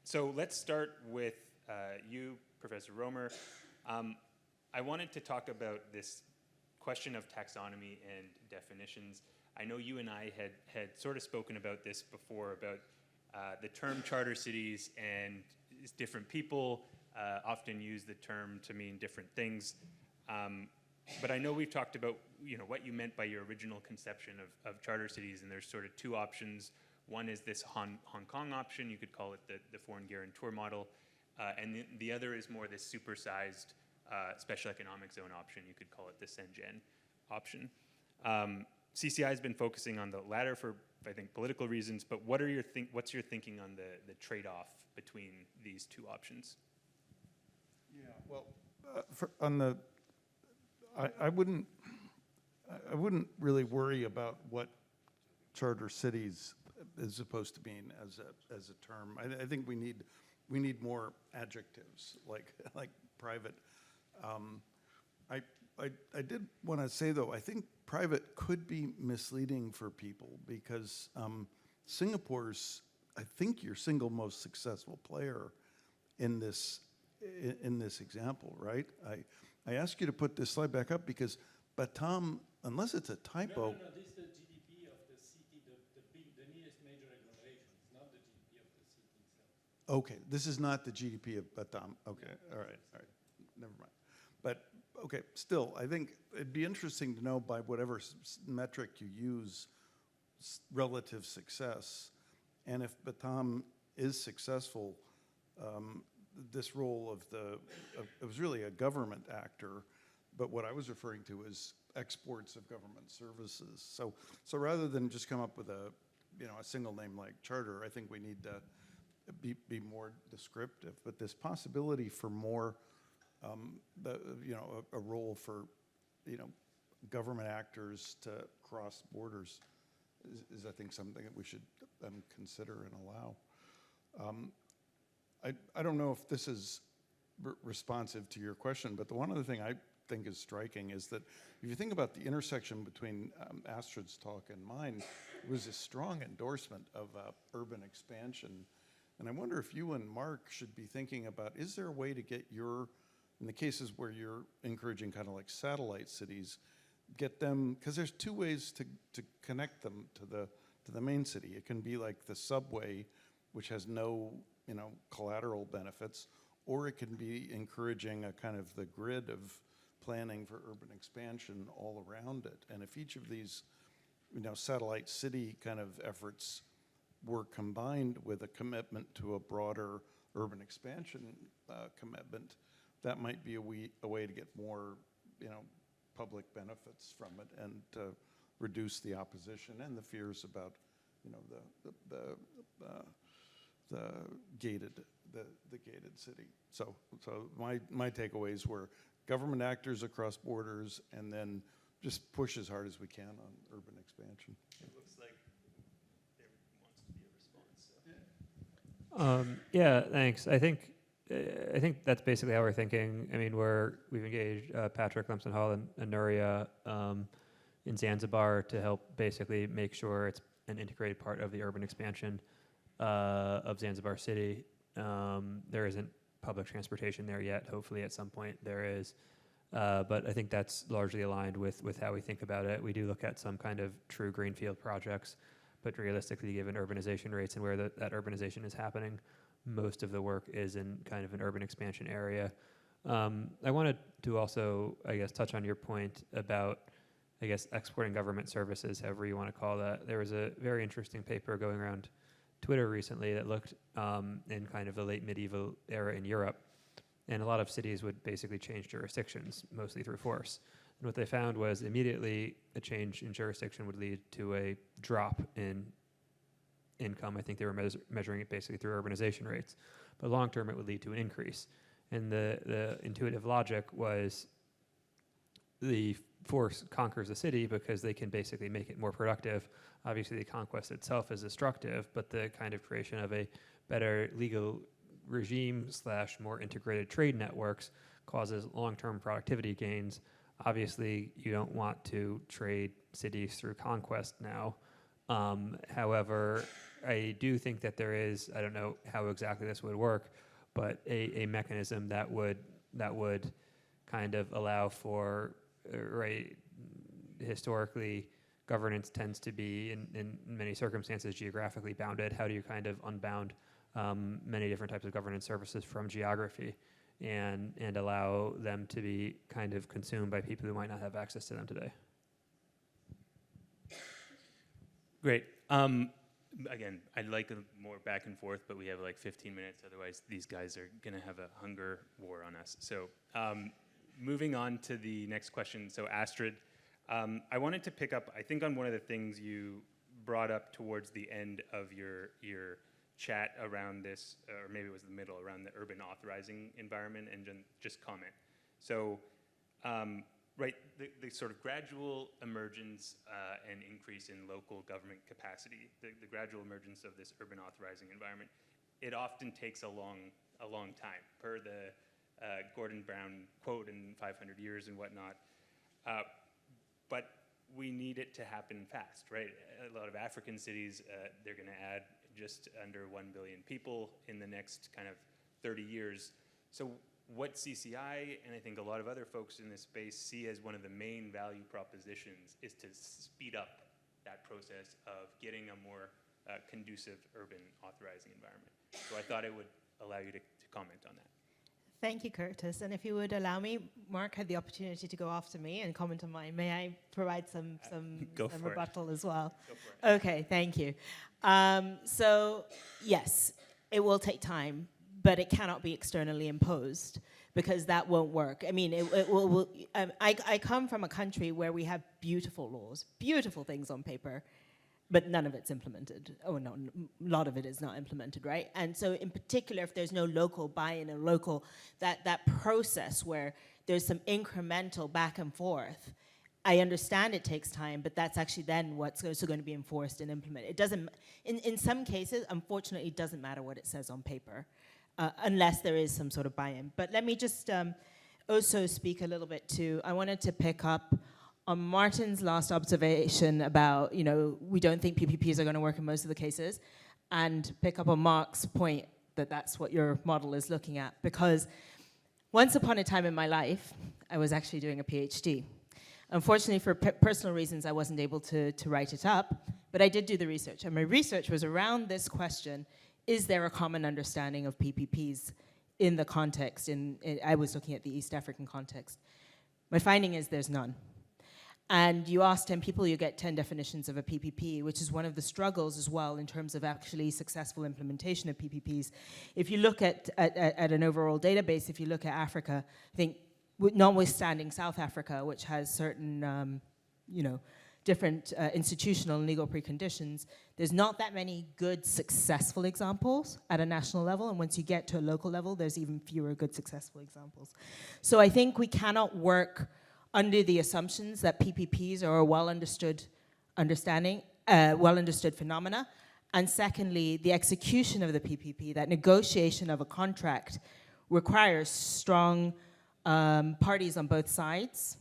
So let's start with you, Professor Romer. I wanted to talk about this question of taxonomy and definitions. I know you and I had sort of spoken about this before, about the term charter cities, and different people often use the term to mean different things. But I know we've talked about what you meant by your original conception of charter cities, and there's sort of two options. One is this Hong Kong option, you could call it the foreign guarantor model, and the other is more this supersized special economic zone option, you could call it the Shenzhen option. CCI has been focusing on the latter for, I think, political reasons, but what's your thinking on the trade-off between these two options? Yeah, well, I wouldn't really worry about what charter cities is supposed to mean as a term. I think we need more adjectives like private. I did want to say though, I think private could be misleading for people because Singapore's, I think, your single most successful player in this example, right? I asked you to put this slide back up because Batam, unless it's a typo. No, this is the GDP of the city, the nearest major agglomeration. It's not the GDP of the city itself. Okay, this is not the GDP of Batam. Okay, all right, never mind. But okay, still, I think it'd be interesting to know by whatever metric you use, relative success, and if Batam is successful, this role of it was really a government actor, but what I was referring to is exports of government services. So rather than just come up with a single name like charter, I think we need to be more descriptive. But this possibility for more, a role for, government actors to cross borders is I think something that we should consider and allow. I don't know if this is responsive to your question, but the one other thing I think is striking is that if you think about the intersection between Astrid's talk and mine, it was a strong endorsement of urban expansion. And I wonder if you and Mark should be thinking about, is there a way to get in the cases where you're encouraging kind of like satellite cities, get them, because there's two ways to connect them to the main city. It can be like the subway, which has no collateral benefits, or it can be encouraging a kind of the grid of planning for urban expansion all around it. And if each of these, satellite city kind of efforts were combined with a commitment to a broader urban expansion commitment, that might be a way to get more, public benefits from it and to reduce the opposition and the fears about, the gated city. So my takeaways were government actors across borders, and then just push as hard as we can on urban expansion. It looks like there wants to be a response. So. Yeah, thanks. I think that's basically how we're thinking. I mean, we've engaged Patrick Lemson-Hall and Nuria in Zanzibar to help basically make sure it's an integrated part of the urban expansion of Zanzibar City. There isn't public transportation there yet. Hopefully at some point there is. But I think that's largely aligned with how we think about it. We do look at some kind of true greenfield projects, but realistically, given urbanization rates and where that urbanization is happening, most of the work is in kind of an urban expansion area. I wanted to also, I guess, touch on your point about, I guess, exporting government services, however you want to call that. There was a very interesting paper going around Twitter recently that looked in kind of the late medieval era in Europe, and a lot of cities would basically change jurisdictions, mostly through force. And what they found was immediately a change in jurisdiction would lead to a drop in income. I think they were measuring it basically through urbanization rates. But long term, it would lead to an increase. And the intuitive logic was the force conquers the city because they can basically make it more productive. Obviously, the conquest itself is destructive, but the kind of creation of a better legal regime / more integrated trade networks causes long-term productivity gains. Obviously, you don't want to trade cities through conquest now. However, I do think that there is, I don't know how exactly this would work, but a mechanism that would kind of allow for, right, historically, governance tends to be, in many circumstances, geographically bounded. How do you kind of unbound many different types of governance services from geography and allow them to be kind of consumed by people who might not have access to them today? Great. Again, I'd like a more back and forth, but we have like 15 minutes. Otherwise, these guys are going to have a hunger war on us. So moving on to the next question. So Astrid, I wanted to pick up, I think, on one of the things you brought up towards the end of your chat around this, or maybe it was the middle, around the urban authorizing environment, and just comment. So, right, the sort of gradual emergence and increase in local government capacity, the gradual emergence of this urban authorizing environment, it often takes a long time, per the Gordon Brown quote in 500 years and whatnot. But we need it to happen fast, right? A lot of African cities, they're going to add just under 1 billion people in the next kind of 30 years. So what CCI, and I think a lot of other folks in this space, see as one of the main value propositions is to speed up that process of getting a more conducive urban authorizing environment. So I thought it would allow you to comment on that. Thank you, Curtis. And if you would allow me, Mark had the opportunity to go after me and comment on mine. May I provide some rebuttal as well? Go for it. Okay, thank you. So, yes, it will take time, but it cannot be externally imposed because that won't work. I mean, it will I come from a country where we have beautiful laws, beautiful things on paper, but none of it's implemented. Oh, no, a lot of it is not implemented, right? And so in particular, if there's no local buy-in and local, that process where there's some incremental back and forth, I understand it takes time, but that's actually then what's also going to be enforced and implemented. It doesn't, in some cases, unfortunately, it doesn't matter what it says on paper, unless there is some sort of buy-in. But let me just also speak a little bit to, I wanted to pick up on Martin's last observation about, we don't think PPPs are going to work in most of the cases, and pick up on Mark's point that that's what your model is looking at. Because once upon a time in my life, I was actually doing a PhD. Unfortunately, for personal reasons, I wasn't able to write it up, but I did do the research. And my research was around this question: is there a common understanding of PPPs in the context? I was looking at the East African context. My finding is there's none. And you ask 10 people, you get 10 definitions of a PPP, which is one of the struggles as well in terms of actually successful implementation of PPPs. If you look at an overall database, if you look at Africa, I think notwithstanding South Africa, which has certain, different institutional and legal preconditions, there's not that many good successful examples at a national level, and once you get to a local level, there's even fewer good successful examples. So I think we cannot work under the assumptions that PPPs are a well-understood phenomena. And secondly, the execution of the PPP, that negotiation of a contract, requires strong parties on both sides,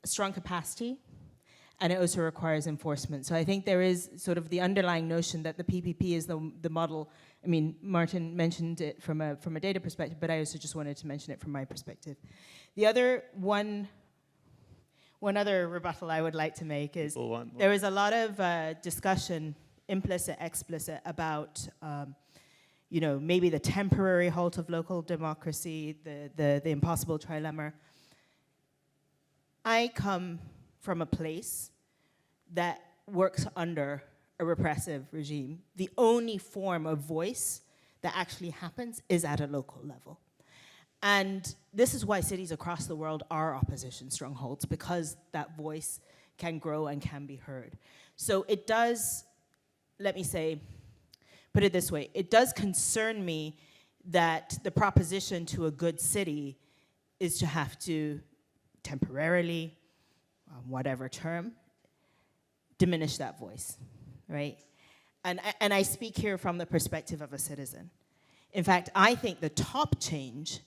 strong capacity, and it also requires enforcement. So I think there is sort of the underlying notion that the PPP is the model. I mean, Martin mentioned it from a data perspective, but I also just wanted to mention it from my perspective. The other one other rebuttal I would like to make is there was a lot of discussion, implicit, explicit, about maybe the temporary halt of local democracy, the impossible trilemma. I come from a place that works under a repressive regime. The only form of voice that actually happens is at a local level. And this is why cities across the world are opposition strongholds, because that voice can grow and can be heard. So it does, let me say, put it this way, it does concern me that the proposition to a good city is to have to temporarily, whatever term, diminish that voice, right? And I speak here from the perspective of a citizen. In fact, I think the top change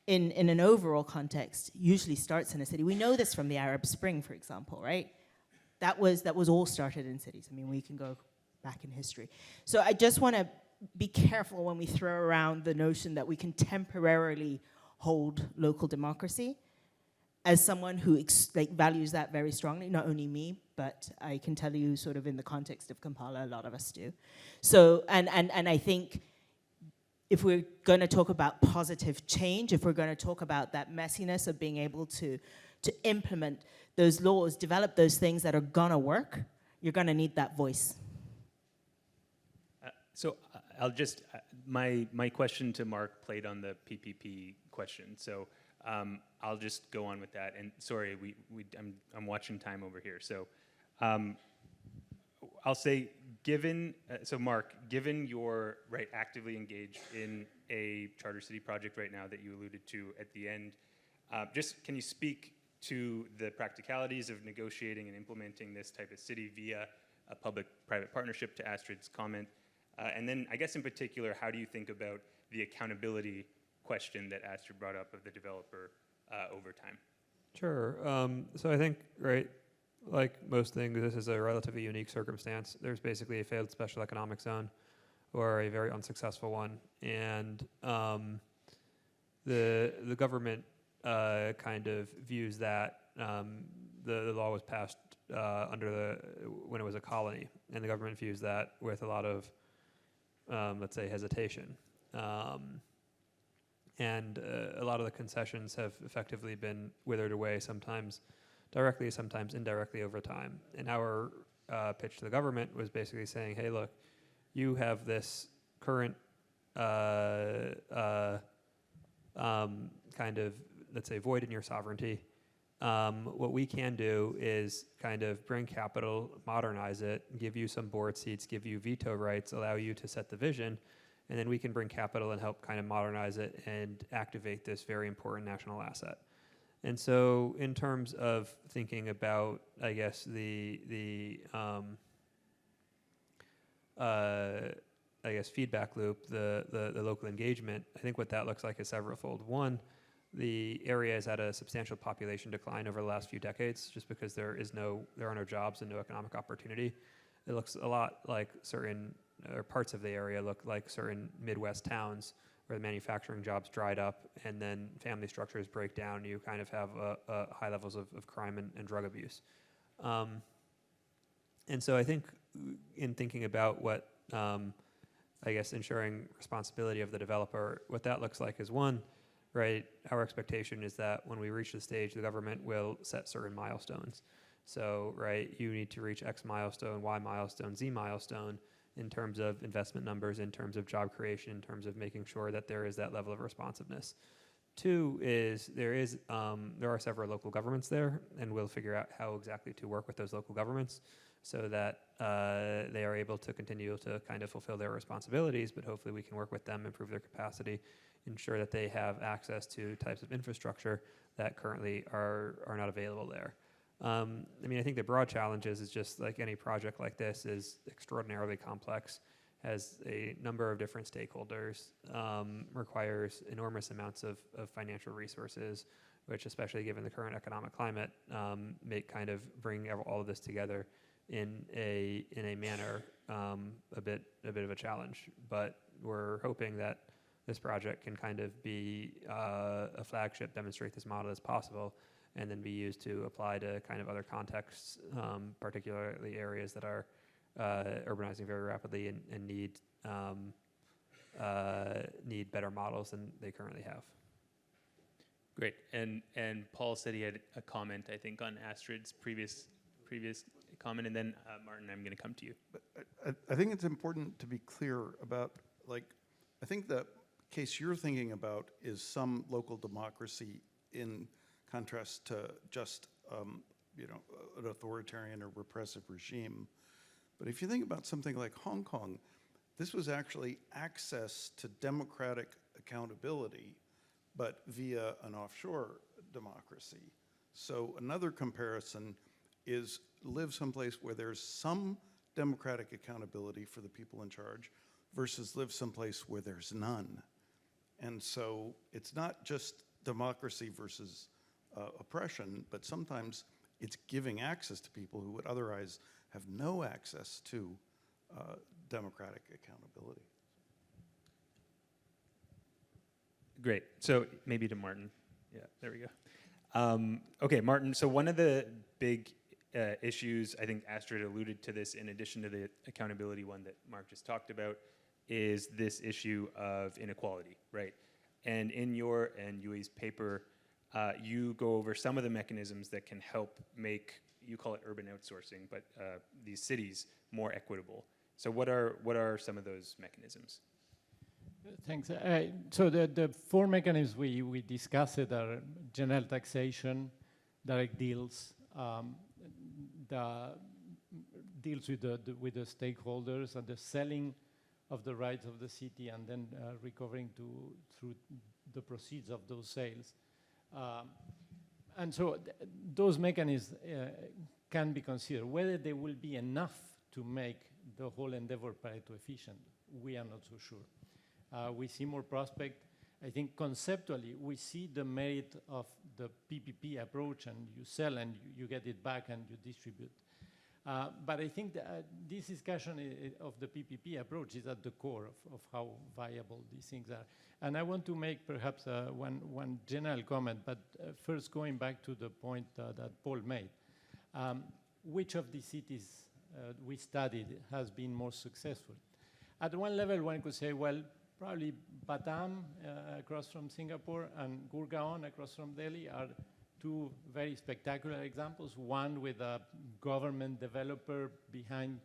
in an overall context usually starts in a city. We know this from the Arab Spring, for example, right? That was all started in cities. I mean, we can go back in history. So I just want to be careful when we throw around the notion that we can temporarily hold local democracy. As someone who values that very strongly, not only me, but I can tell you sort of in the context of Kampala, a lot of us do. So, and I think if we're going to talk about positive change, if we're going to talk about that messiness of being able to implement those laws, develop those things that are going to work, you're going to need that voice. So I'll just, my question to Mark played on the PPP question. So I'll just go on with that. And sorry, I'm watching time over here. So I'll say, so Mark, given you're actively engaged in a charter city project right now that you alluded to at the end, just can you speak to the practicalities of negotiating and implementing this type of city via a public-private partnership, to Astrid's comment? And then I guess in particular, how do you think about the accountability question that Astrid brought up of the developer over time? Sure. So I think, like most things, this is a relatively unique circumstance. There's basically a failed special economic zone or a very unsuccessful one. And the government kind of views that the law was passed when it was a colony. And the government views that with a lot of, let's say, hesitation. And a lot of the concessions have effectively been withered away, sometimes directly, sometimes indirectly over time. And our pitch to the government was basically saying, hey, look, you have this current kind of, let's say, void in your sovereignty. What we can do is kind of bring capital, modernize it, give you some board seats, give you veto rights, allow you to set the vision, and then we can bring capital and help kind of modernize it and activate this very important national asset. And so in terms of thinking about, I guess, the feedback loop, the local engagement, I think what that looks like is severalfold. One, the area has had a substantial population decline over the last few decades just because there are no jobs and no economic opportunity. It looks a lot like parts of the area look like certain Midwest towns where the manufacturing jobs dried up and then family structures break down. You kind of have high levels of crime and drug abuse. And so I think in thinking about what, I guess, ensuring responsibility of the developer, what that looks like is one, our expectation is that when we reach the stage, the government will set certain milestones. So, you need to reach X milestone, Y milestone, Z milestone in terms of investment numbers, in terms of job creation, in terms of making sure that there is that level of responsiveness. Two is there are several local governments there, and we'll figure out how exactly to work with those local governments so that they are able to continue to kind of fulfill their responsibilities, but hopefully we can work with them, improve their capacity, ensure that they have access to types of infrastructure that currently are not available there. I think the broad challenges is just like any project like this is extraordinarily complex, has a number of different stakeholders, requires enormous amounts of financial resources, which, especially given the current economic climate, bring all of this together in a manner a bit of a challenge. But we're hoping that this project can kind of be a flagship, demonstrate this model as possible, and then be used to apply to kind of other contexts, particularly areas that are urbanizing very rapidly and need better models than they currently have. Great. And Paul said he had a comment, I think, on Astrid's previous comment, and then Martin, I'm going to come to you. But I think it's important to be clear about, I think the case you're thinking about is some local democracy in contrast to just, an authoritarian or repressive regime. But if you think about something like Hong Kong, this was actually access to democratic accountability, but via an offshore democracy. So another comparison is live someplace where there's some democratic accountability for the people in charge versus live someplace where there's none. And so it's not just democracy versus oppression, but sometimes it's giving access to people who would otherwise have no access to democratic accountability. Great. So maybe to Martin. Yeah, there we go. Okay, Martin. So one of the big issues, I think Astrid alluded to this in addition to the accountability one that Mark just talked about, is this issue of inequality, right? And in your and Yui's paper, you go over some of the mechanisms that can help make, you call it urban outsourcing, but these cities more equitable. So what are some of those mechanisms? Thanks. So the four mechanisms we discussed are general taxation, direct deals, the deals with the stakeholders, and the selling of the rights of the city, and then recovering through the proceeds of those sales. And so those mechanisms can be considered. Whether they will be enough to make the whole endeavor Pareto efficient, we are not so sure. We see more prospect. I think conceptually, we see the merit of the PPP approach, and you sell and you get it back and you distribute. But I think that this discussion of the PPP approach is at the core of how viable these things are. And I want to make perhaps one general comment, but first going back to the point that Paul made. Which of the cities we studied has been more successful? At one level, one could say, well, probably Batam across from Singapore and Gurgaon across from Delhi are two very spectacular examples, one with a government developer behind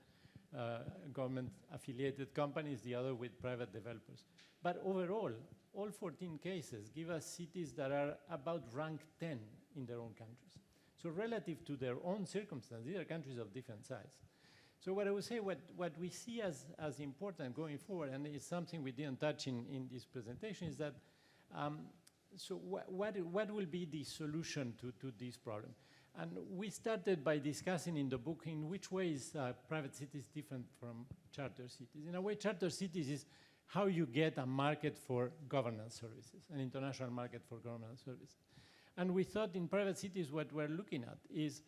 government-affiliated companies, the other with private developers. But overall, all 14 cases give us cities that are about rank 10 in their own countries. So relative to their own circumstances, these are countries of different size. So what I would say, what we see as important going forward, and it's something we didn't touch in this presentation, is that so what will be the solution to this problem? And we started by discussing in the book in which ways private cities different from charter cities. In a way, charter cities is how you get a market for governance services, an international market for governance services. And we thought in private cities what we're looking at is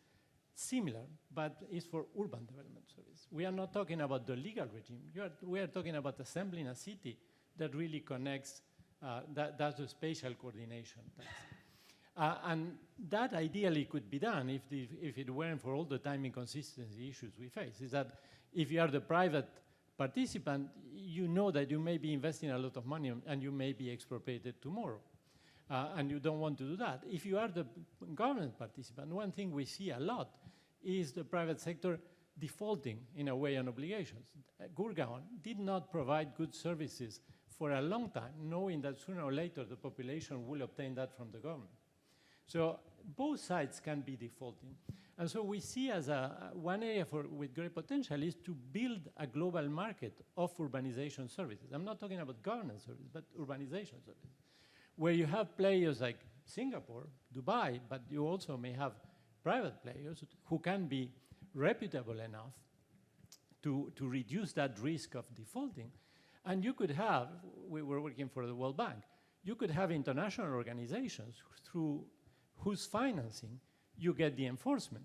similar, but is for urban development service. We are not talking about the legal regime. We are talking about assembling a city that really connects, that's the spatial coordination task. And that ideally could be done if it weren't for all the time inconsistency issues we face. Is that if you are the private participant, you know that you may be investing a lot of money and you may be expropriated tomorrow. And you don't want to do that. If you are the government participant, one thing we see a lot is the private sector defaulting in a way on obligations. Gurgaon did not provide good services for a long time, knowing that sooner or later the population will obtain that from the government. So both sides can be defaulting. And so we see as one area with great potential is to build a global market of urbanization services. I'm not talking about governance services, but urbanization services, where you have players like Singapore, Dubai, but you also may have private players who can be reputable enough to reduce that risk of defaulting. And you could have, we were working for the World Bank, you could have international organizations through whose financing you get the enforcement,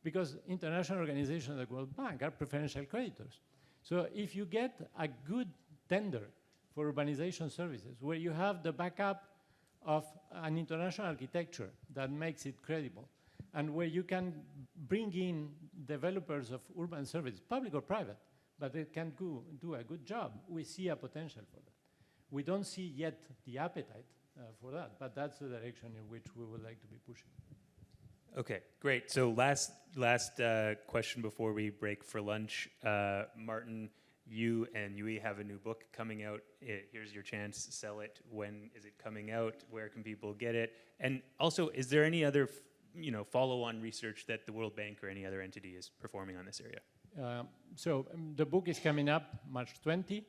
because international organizations like the World Bank are preferential creditors. So if you get a good tender for urbanization services, where you have the backup of an international architecture that makes it credible, and where you can bring in developers of urban services, public or private, but they can do a good job, we see a potential for that. We don't see yet the appetite for that, but that's the direction in which we would like to be pushing. Okay, great. So last question before we break for lunch. Martin, you and Yui have a new book coming out. Here's your chance. Sell it. When is it coming out? Where can people get it? And also, is there any other follow-on research that the World Bank or any other entity is performing on this area? So the book is coming up March 20.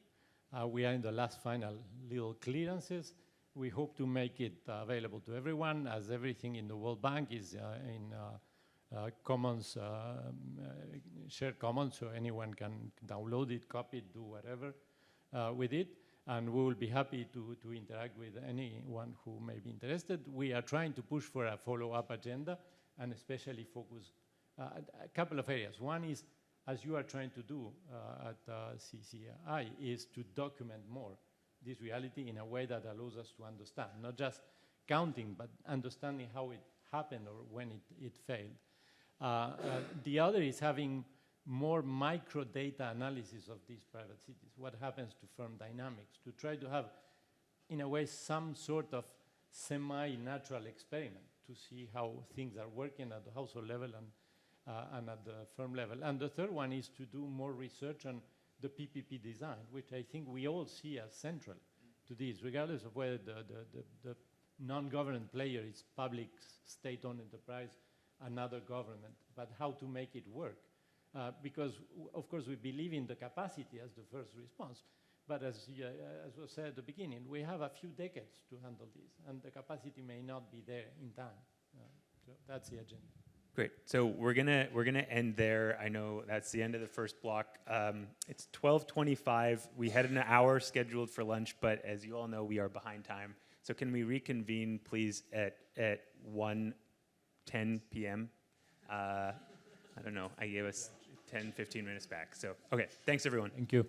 We are in the last final little clearances. We hope to make it available to everyone, as everything in the World Bank is in commons, shared commons, so anyone can download it, copy it, do whatever with it. And we will be happy to interact with anyone who may be interested. We are trying to push for a follow-up agenda and especially focus a couple of areas. One is, as you are trying to do at CCI, is to document more this reality in a way that allows us to understand, not just counting, but understanding how it happened or when it failed. The other is having more micro data analysis of these private cities. What happens to firm dynamics, to try to have, in a way, some sort of semi-natural experiment to see how things are working at the household level and at the firm level. And the third one is to do more research on the PPP design, which I think we all see as central to this, regardless of whether the non-government player is public, state-owned enterprise, another government, but how to make it work. Because, of course, we believe in the capacity as the first response, but as was said at the beginning, we have a few decades to handle this, and the capacity may not be there in time. So that's the agenda. Great. So we're gonna end there. I know that's the end of the first block. It's 12:25. We had an hour scheduled for lunch, but as you all know, we are behind time. So can we reconvene, please, at 1:10 p.m.? I don't know. I gave us 10, 15 minutes back. So okay. Thanks, everyone. Thank you.